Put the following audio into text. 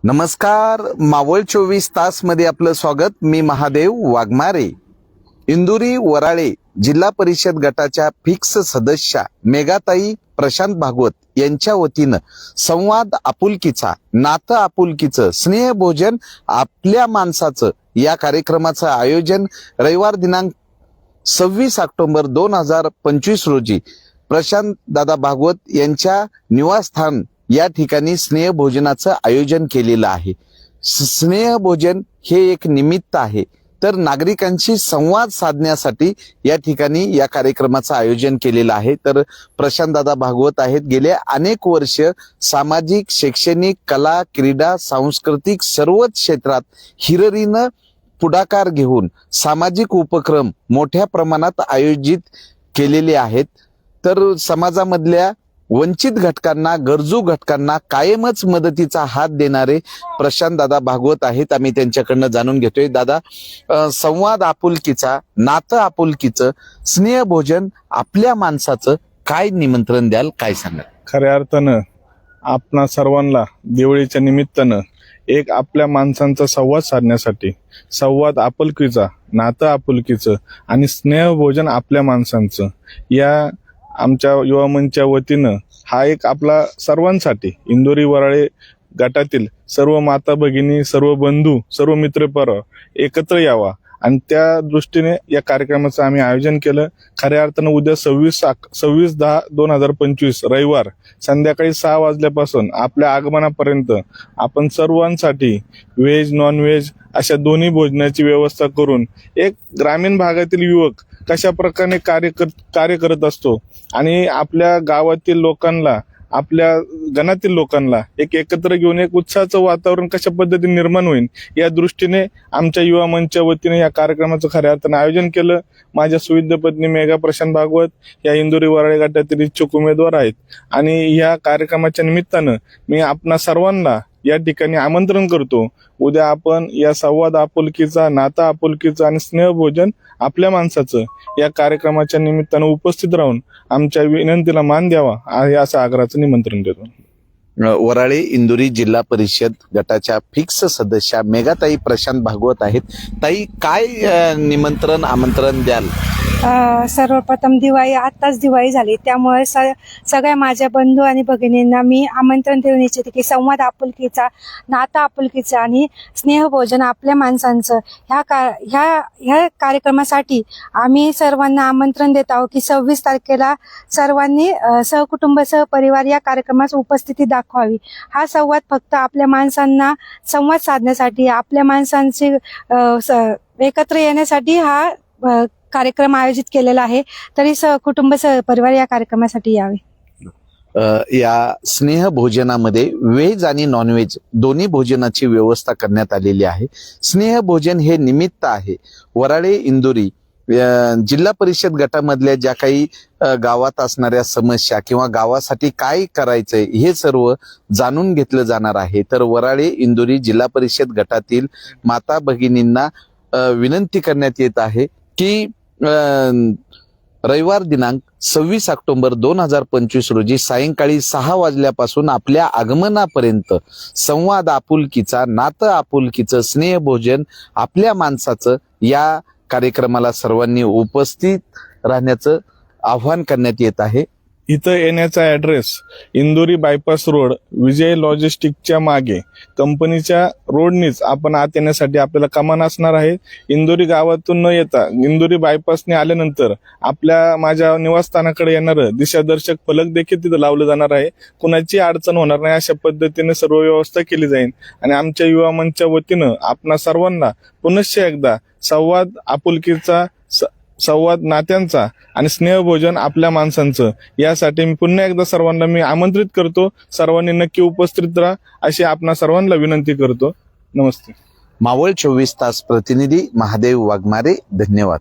नमस्कार, मावळ 24 तास मध्ये आपलं स्वागत. मी महादेव वाघमारे. इंदुरी वराळे जिल्हा परिषद गटाच्या फिक्स सदस्या मेघाताई प्रशांत भागवत यांच्या वतीनं संवाद आपुलकीचा, नातं आपुलकीचं, स्नेह भोजन आपल्या माणसाचं या कार्यक्रमाचं आयोजन रविवार दिनांक 26 ऑक्टोबर 2025 रोजी प्रशांत दादा भागवत यांच्या निवासस्थान या ठिकाणी स्नेह भोजनाचं आयोजन केलेलं आहे. स्नेह भोजन हे एक निमित्त आहे, तर नागरिकांशी संवाद साधण्यासाठी या ठिकाणी या कार्यक्रमाचं आयोजन केलेलं आहे. तर प्रशांत दादा भागवत आहेत, गेले अनेक वर्ष सामाजिक, शैक्षणिक, कला, क्रीडा, सांस्कृतिक सर्वच क्षेत्रात हिरिरीनं पुढाकार घेऊन सामाजिक उपक्रम मोठ्या प्रमाणात आयोजित केलेले आहेत. तर समाजामधल्या वंचित घटकांना, गरजू घटकांना कायमच मदतीचा हात देणारे प्रशांत दादा भागवत आहेत. आम्ही त्यांच्याकडनं जाणून घेतोय. दादा, संवाद आपुलकीचा, नातं आपुलकीचं, स्नेह भोजन आपल्या माणसाचं काय निमंत्रण द्याल, काय सांगाल? खऱ्या अर्थानं आपणा सर्वांना दिवाळीच्या निमित्तानं एक आपल्या माणसांचा संवाद साधण्यासाठी संवाद आपुलकीचा, नातं आपुलकीचं आणि स्नेह भोजन आपल्या माणसांचं या आमच्या युवा मंचच्या वतीनं हा एक आपला सर्वांसाठी इंदुरी वराळे गटातील सर्व माता भगिनी, सर्व बंधू, सर्व मित्रपरिवार एकत्र यावा आणि त्या दृष्टीने या कार्यक्रमाचं आम्ही आयोजन केलं. खऱ्या अर्थानं उद्या 26/10/2025 रविवार संध्याकाळी 6 वाजल्यापासून आपल्या आगमनापर्यंत आपण सर्वांसाठी व्हेज, नॉन व्हेज अशा दोन्ही भोजनाची व्यवस्था करून एक ग्रामीण भागातील युवक कशा प्रकारे कार्य करत असतो आणि आपल्या गावातील लोकांना, आपल्या गणातील लोकांना एक एकत्र घेऊन एक उत्साहाचं वातावरण कशा पद्धतीने निर्माण होईल या दृष्टीने आमच्या युवा मंचच्या वतीने या कार्यक्रमाचं खऱ्या अर्थानं आयोजन केलं. माझ्या सुविद्य पत्नी मेघा प्रशांत भागवत या इंदुरी वराळे गटातील इच्छुक उमेदवार आहेत आणि या कार्यक्रमाच्या निमित्तानं मी आपणा सर्वांना या ठिकाणी आमंत्रण करतो. उद्या आपण या संवाद आपुलकीचा, नातं आपुलकीचा आणि स्नेह भोजन आपल्या माणसाचं या कार्यक्रमाच्या निमित्तानं उपस्थित राहून आमच्या विनंतीला मान द्यावा असं आग्रहाचं निमंत्रण देतो. वराळे इंदुरी जिल्हा परिषद गटाच्या फिक्स सदस्या मेघाताई प्रशांत भागवत आहेत. ताई, काय निमंत्रण, आमंत्रण द्याल? सर्वप्रथम आताच दिवाळी झाली, त्यामुळे सगळ्या माझ्या बंधू आणि भगिनींना मी आमंत्रण देऊन इच्छिते की संवाद आपुलकीचा, नातं आपुलकीचा आणि स्नेह भोजन आपल्या माणसांचं ह्या कार्यक्रमासाठी आम्ही सर्वांना आमंत्रण देत आहोत की 26 तारखेला सर्वांनी सहकुटुंब, सहपरिवार या कार्यक्रमास उपस्थिती दाखवावी. हा संवाद फक्त आपल्या माणसांना संवाद साधण्यासाठी, आपल्या माणसांची एकत्र येण्यासाठी हा कार्यक्रम आयोजित केलेला आहे. तरी कुटुंब, सहपरिवार या कार्यक्रमासाठी यावे. या स्नेह भोजनामध्ये व्हेज आणि नॉनव्हेज दोन्ही भोजनाची व्यवस्था करण्यात आलेली आहे. स्नेह भोजन हे निमित्त आहे. वराळे इंदुरी जिल्हा परिषद गटामधल्या ज्या काही गावात असणाऱ्या समस्या किंवा गावासाठी काय करायचंय हे सर्व जाणून घेतलं जाणार आहे. तर वराळे इंदुरी जिल्हा परिषद गटातील माता भगिनींना विनंती करण्यात येत आहे की रविवार दिनांक 26 ऑक्टोबर 2025 रोजी सायंकाळी 6 वाजल्यापासून आपल्या आगमनापर्यंत संवाद आपुलकीचा, नातं आपुलकीचं, स्नेह भोजन आपल्या माणसाचं या कार्यक्रमाला सर्वांनी उपस्थित राहण्याचं आवाहन करण्यात येत आहे. इथं येण्याचा ऍड्रेस इंदुरी बायपास रोड, विजय लॉजिस्टिकच्या मागे कंपनीच्या रोडनीच आपण आत येण्यासाठी आपल्याला कमान असणार आहे. इंदुरी गावातून न येता इंदुरी बायपासने आल्यानंतर माझ्या निवासस्थानाकडे येणारं दिशादर्शक फलक देखील तिथं लावलं जाणार आहे. कुणाची अडचण होणार नाही अशा पद्धतीने सर्व व्यवस्था केली जाईल आणि आमच्या युवा मंचच्या वतीनं आपणा सर्वांना पुनश्च एकदा संवाद आपुलकीचा, संवाद नात्यांचा आणि स्नेह भोजन आपल्या माणसांचं यासाठी मी पुन्हा एकदा सर्वांना मी आमंत्रित करतो. सर्वांनी नक्की उपस्थित राहा अशी आपणा सर्वांना विनंती करतो. नमस्ते. मावळ 24 तास प्रतिनिधी महादेव वाघमारे, धन्यवाद.